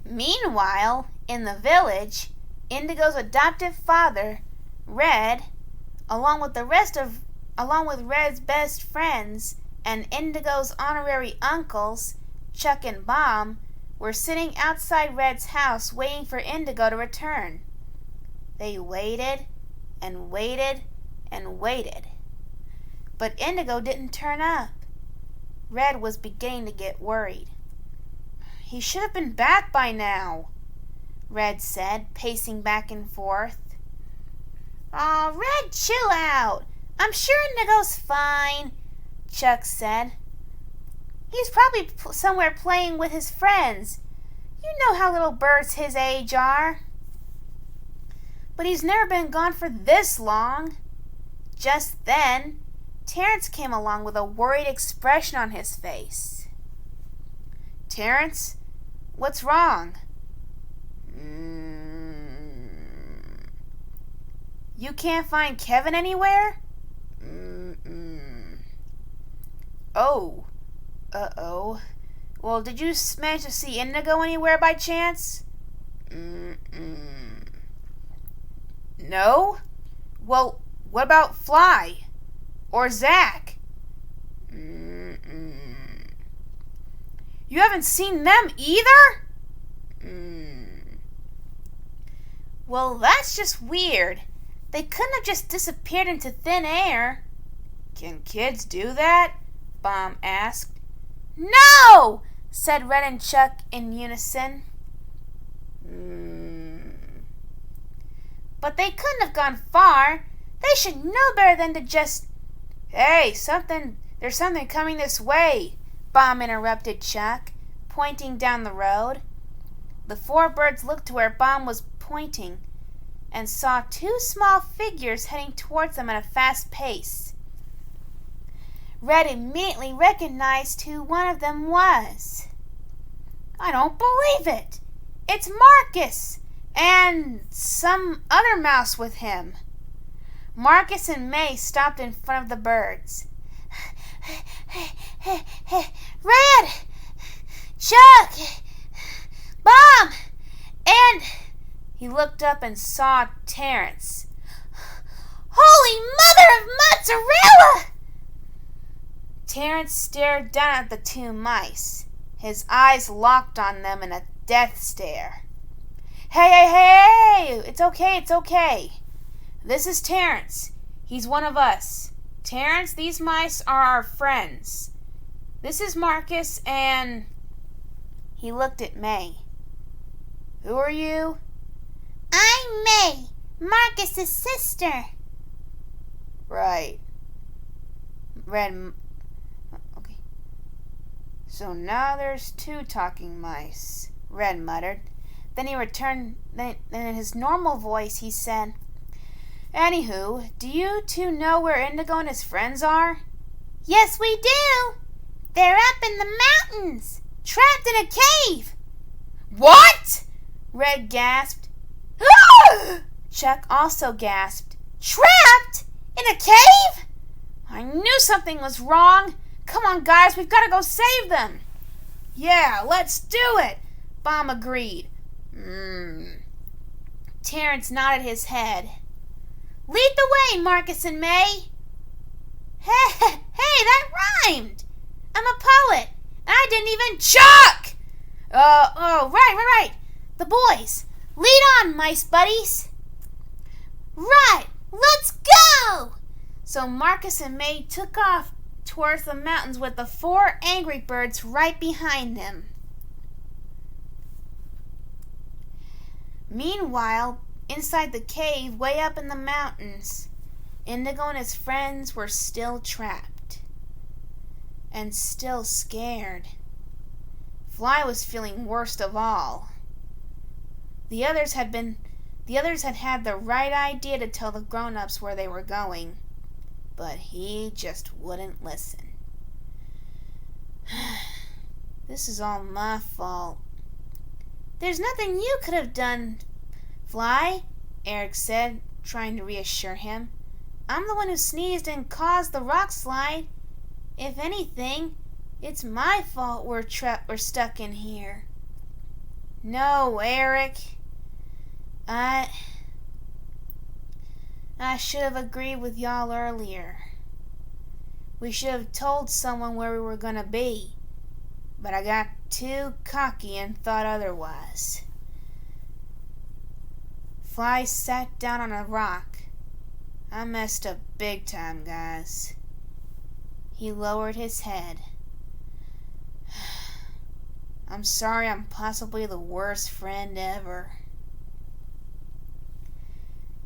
Meanwhile, in the village, Indigo's adoptive father, Red, along with Red's best friends and Indigo's honorary uncles, Chuck and Bomb, were sitting outside Red's house waiting for Indigo to return. They waited and waited and waited. But Indigo didn't turn up. Red was beginning to get worried. "He should have been back by now," Red said, pacing back and forth. "Aw, Red, chill out. I'm sure Indigo's fine," Chuck said. "He's probably somewhere playing with his friends. You know how little birds his age are." "But he's never been gone for this long." Just then, Terrence came along with a worried expression on his face. "Terrence, what's wrong?" "You can't find Kevin anywhere?" "Oh, uh-oh. Well, did you manage to see Indigo anywhere by chance?" "No? Well, what about Fly? Or Zach?" "You haven't seen them either?" "Well, that's just weird. They couldn't have just disappeared into thin air." "Can kids do that?" Bomb asked. "No!" said Red and Chuck in unison. "But they couldn't have gone far. They should know better than to just—" "Hey, there's something coming this way," Bomb interrupted Chuck, pointing down the road. The four birds looked to where Bomb was pointing and saw two small figures heading towards them at a fast pace. Red immediately recognized who one of them was. "I don't believe it! It's Marcus! And some other mouse with him." Marcus and May stopped in front of the birds. "Red! Chuck! Bomb! And—" He looked up and saw Terrence. "Holy Mother of Mozzarella!" Terrence stared down at the two mice, his eyes locked on them in a death stare. Hey! It's okay. This is Terrence. He's one of us. Terrence, these mice are our friends. This is Marcus and—" He looked at May. "Who are you?" "I'm May, Marcus's sister." "Right. Red. Okay. So now there's two talking mice," Red muttered. Then he returned. Then in his normal voice he said, "Anywho, do you two know where Indigo and his friends are?" "Yes, we do. They're up in the mountains, trapped in a cave." "What?" Red gasped. Chuck also gasped. "Trapped? In a cave?" "I knew something was wrong. Come on, guys, we've got to go save them." "Yeah, let's do it," Bomb agreed. Terrence nodded his head. "Lead the way, Marcus and May." Hey, that rhymed. I'm a poet, and I didn't even— Chuck! Right. The boys. Lead on, mice buddies. Right, let's go! So Marcus and May took off towards the mountains with the four angry birds right behind them. Meanwhile, inside the cave, way up in the mountains, Indigo and his friends were still trapped. And still scared. Fly was feeling worst of all. The others had had the right idea to tell the grown-ups where they were going, but he just wouldn't listen. "This is all my fault." "There's nothing you could have done, Fly," Eric said, trying to reassure him. "I'm the one who sneezed and caused the rock slide. If anything, it's my fault we're stuck in here." No, Eric. I should have agreed with y'all earlier. We should have told someone where we were gonna be, but I got too cocky and thought otherwise. Fly sat down on a rock. I messed up big time, guys. He lowered his head. I'm sorry I'm possibly the worst friend ever.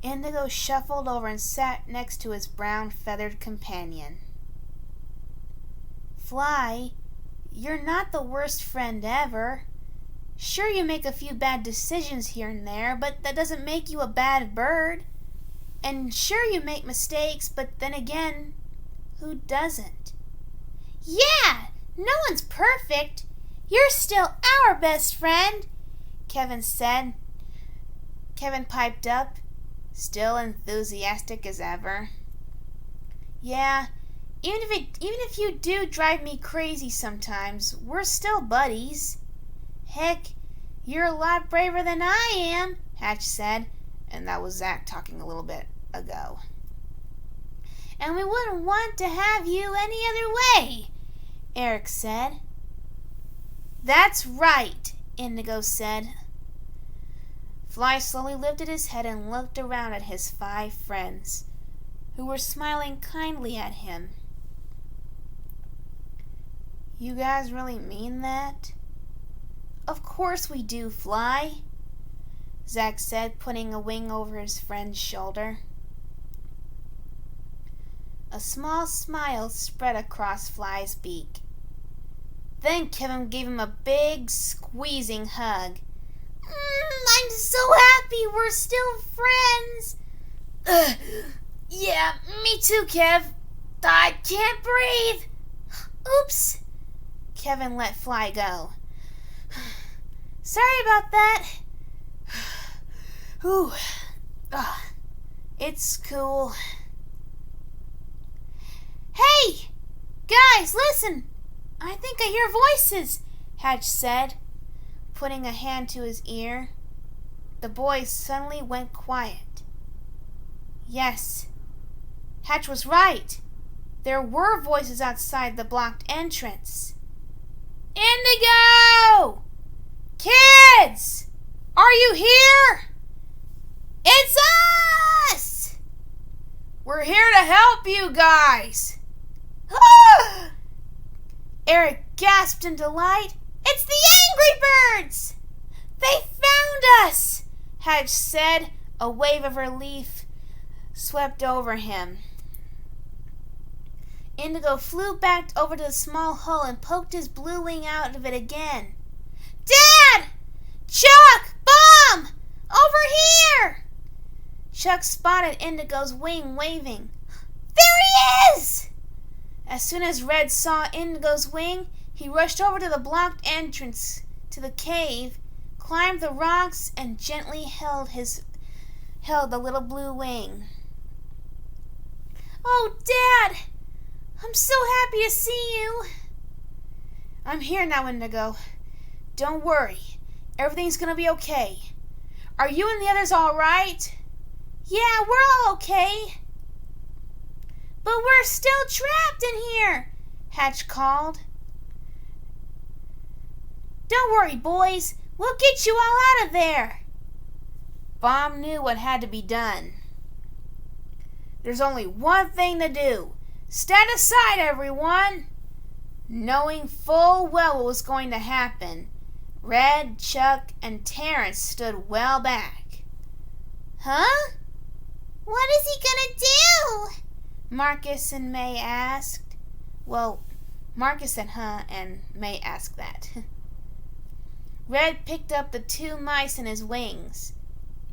Indigo shuffled over and sat next to his brown feathered companion. Fly, you're not the worst friend ever. Sure, you make a few bad decisions here and there, but that doesn't make you a bad bird. And sure, you make mistakes, but then again, who doesn't? Yeah, no one's perfect. You're still our best friend, Kevin said. Kevin piped up, still enthusiastic as ever. Yeah, even if you do drive me crazy sometimes, we're still buddies. Heck, you're a lot braver than I am, Hatch said, and that was Zach talking a little bit ago. And we wouldn't want to have you any other way, Eric said. That's right, Indigo said. Fly slowly lifted his head and looked around at his 5 friends, who were smiling kindly at him. You guys really mean that? Of course we do, Fly, Zach said, putting a wing over his friend's shoulder. A small smile spread across Fly's beak. Then Kevin gave him a big, squeezing hug. I'm so happy we're still friends. Yeah, me too, Kev. I can't breathe. Oops. Kevin let Fly go. Sorry about that. Ooh. It's cool. Hey! Guys, listen! I think I hear voices, Hatch said, putting a hand to his ear. The boys suddenly went quiet. Yes, Hatch was right. There were voices outside the blocked entrance. Indigo! Kids! Are you here? It's us! We're here to help you guys. Eric gasped in delight. It's the Angry Birds! They found us! Hatch said. A wave of relief swept over him. Indigo flew back over to the small hole and poked his blue wing out of it again. Dad! Chuck! Bomb! Over here! Chuck spotted Indigo's wing waving. There he is! As soon as Red saw Indigo's wing, he rushed over to the blocked entrance to the cave, climbed the rocks, and gently held the little blue wing. Oh, Dad! I'm so happy to see you! I'm here now, Indigo. Don't worry. Everything's gonna be okay. Are you and the others all right? Yeah, we're all okay. But we're still trapped in here, Hatch called. Don't worry, boys. We'll get you all out of there. Bomb knew what had to be done. There's only one thing to do. Stand aside, everyone. Knowing full well what was going to happen, Red, Chuck, and Terrence stood well back. Huh? What is he gonna do? Marcus and May asked. Well, Marcus said huh, and May asked that. Red picked up the 2 mice in his wings.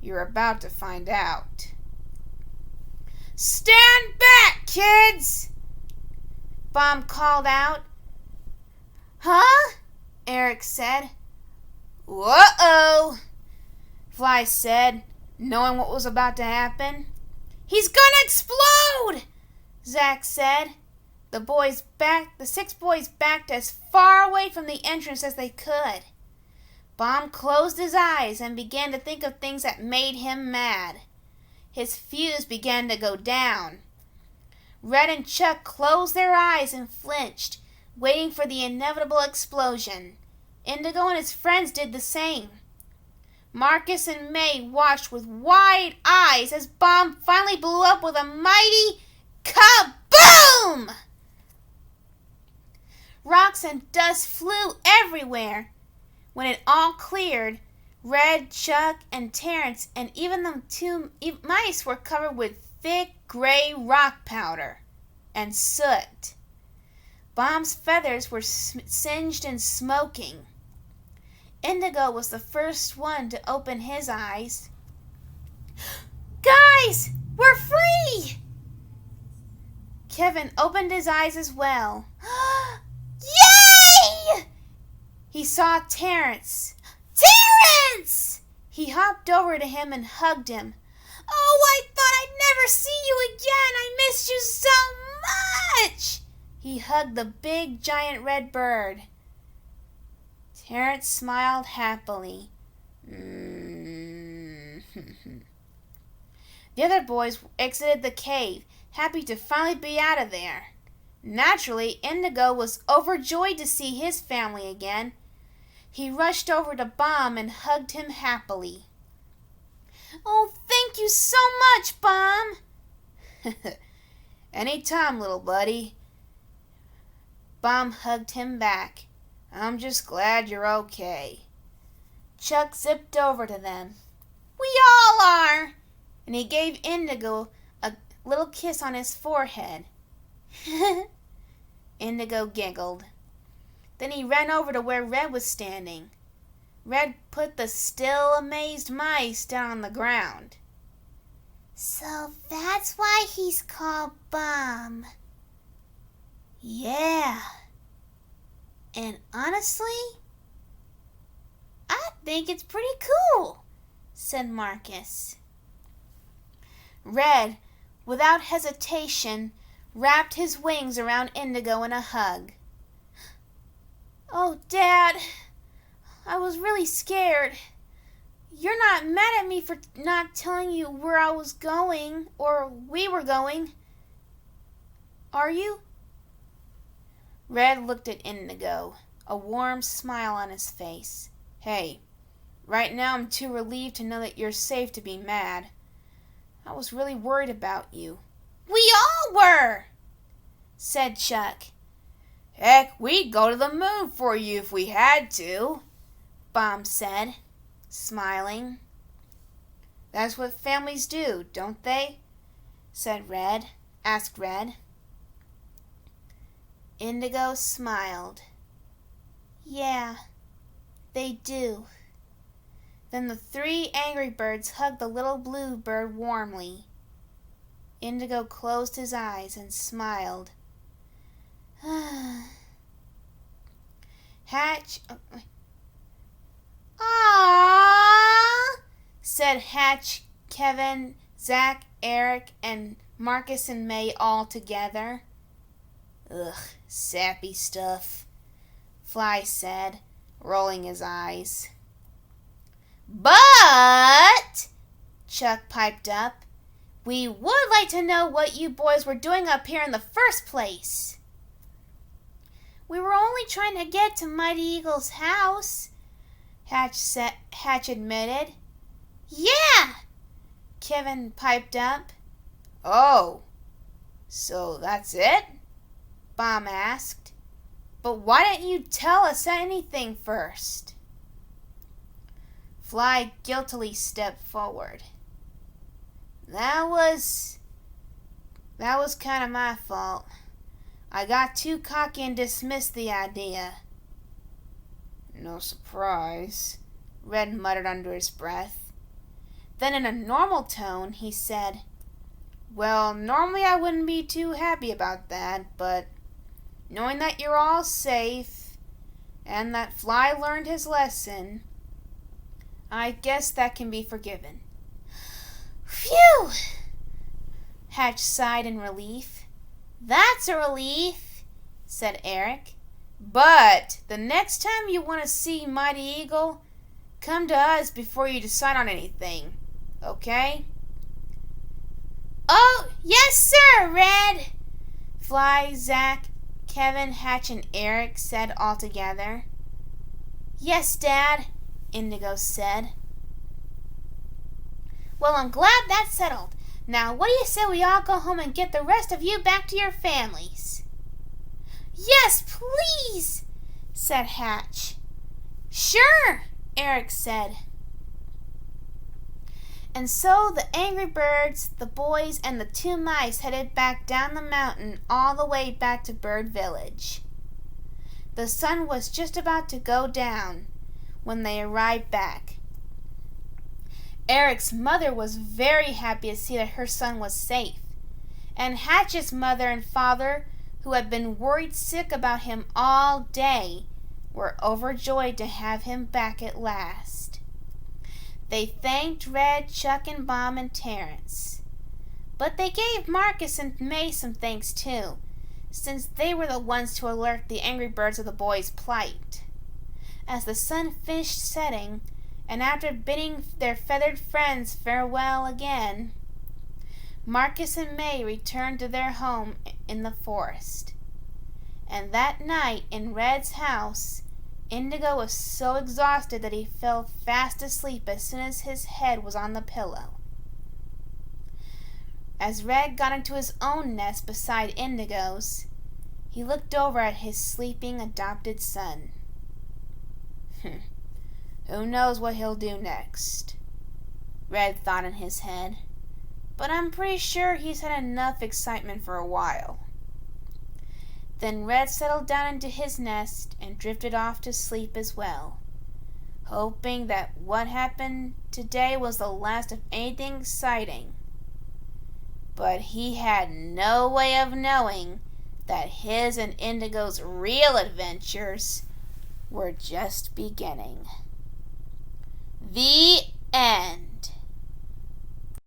You're about to find out. Stand back, kids! Bomb called out. Huh? Eric said. Whoa! Fly said, knowing what was about to happen. He's gonna explode! Zach said. The 6 boys backed as far away from the entrance as they could. Bomb closed his eyes and began to think of things that made him mad. His fuse began to go down. Red and Chuck closed their eyes and flinched, waiting for the inevitable explosion. Indigo and his friends did the same. Marcus and May watched with wide eyes as Bomb finally blew up with a mighty kaboom! Rocks and dust flew everywhere. When it all cleared, Red, Chuck, and Terrence, and even the two mice were covered with thick gray rock powder and soot. Bomb's feathers were singed and smoking. Indigo was the first one to open his eyes. Guys, we're free! Kevin opened his eyes as well. Yay! He saw Terrence. Terrence! He hopped over to him and hugged him. Oh, I thought I'd never see you again. I missed you so much. He hugged the big, giant red bird. Terrence smiled happily. The other boys exited the cave, happy to finally be out of there. Naturally, Indigo was overjoyed to see his family again. He rushed over to Bomb and hugged him happily. Oh, thank you so much, Bomb. Anytime, little buddy. Bomb hugged him back. I'm just glad you're okay. Chuck zipped over to them. We all are. And he gave Indigo a little kiss on his forehead. Indigo giggled. Then he ran over to where Red was standing. Red put the still amazed mice down on the ground. So that's why he's called Bomb. Yeah. And honestly, I think it's pretty cool, said Marcus. Red, without hesitation, wrapped his wings around Indigo in a hug. Oh, Dad, I was really scared. You're not mad at me for not telling you where I was going, or we were going, are you? Red looked at Indigo, a warm smile on his face. Hey, right now I'm too relieved to know that you're safe to be mad. I was really worried about you. We all were, said Chuck. Heck, we'd go to the moon for you if we had to, Bomb said, smiling. That's what families do, don't they? Asked Red. Indigo smiled. Yeah, they do. Then the three angry birds hugged the little blue bird warmly. Indigo closed his eyes and smiled. Hatch... Aww, said Hatch, Kevin, Zach, Eric, and Marcus and May all together. Ugh, sappy stuff, Fly said, rolling his eyes. But, Chuck piped up, we would like to know what you boys were doing up here in the first place. We were only trying to get to Mighty Eagle's house, Hatch admitted. Yeah, Kevin piped up. Oh, so that's it? Bomb asked. But why didn't you tell us anything first? Fly guiltily stepped forward. That was kind of my fault. I got too cocky and dismissed the idea. No surprise, Red muttered under his breath. Then in a normal tone, he said, Well, normally I wouldn't be too happy about that, but knowing that you're all safe and that Fly learned his lesson, I guess that can be forgiven. Phew! Hatch sighed in relief. That's a relief, said Eric. But the next time you want to see Mighty Eagle, come to us before you decide on anything, okay? Oh, yes, sir, Red! Fly, Zach, Kevin, Hatch, and Eric said all together. Yes, Dad, Indigo said. Well, I'm glad that's settled. Now, what do you say we all go home and get the rest of you back to your families? Yes, please, said Hatch. Sure, Eric said. And so the angry birds, the boys, and the 2 mice headed back down the mountain all the way back to Bird Village. The sun was just about to go down when they arrived back. Eric's mother was very happy to see that her son was safe, and Hatch's mother and father, who had been worried sick about him all day, were overjoyed to have him back at last. They thanked Red, Chuck, and Bomb, and Terrence. But they gave Marcus and May some thanks too, since they were the ones to alert the angry birds of the boys' plight. As the sun finished setting, and after bidding their feathered friends farewell again, Marcus and May returned to their home in the forest. And that night in Red's house, Indigo was so exhausted that he fell fast asleep as soon as his head was on the pillow. As Red got into his own nest beside Indigo's, he looked over at his sleeping adopted son. Who knows what he'll do next? Red thought in his head, but I'm pretty sure he's had enough excitement for a while. Then Red settled down into his nest and drifted off to sleep as well, hoping that what happened today was the last of anything exciting. But he had no way of knowing that his and Indigo's real adventures were just beginning. The end.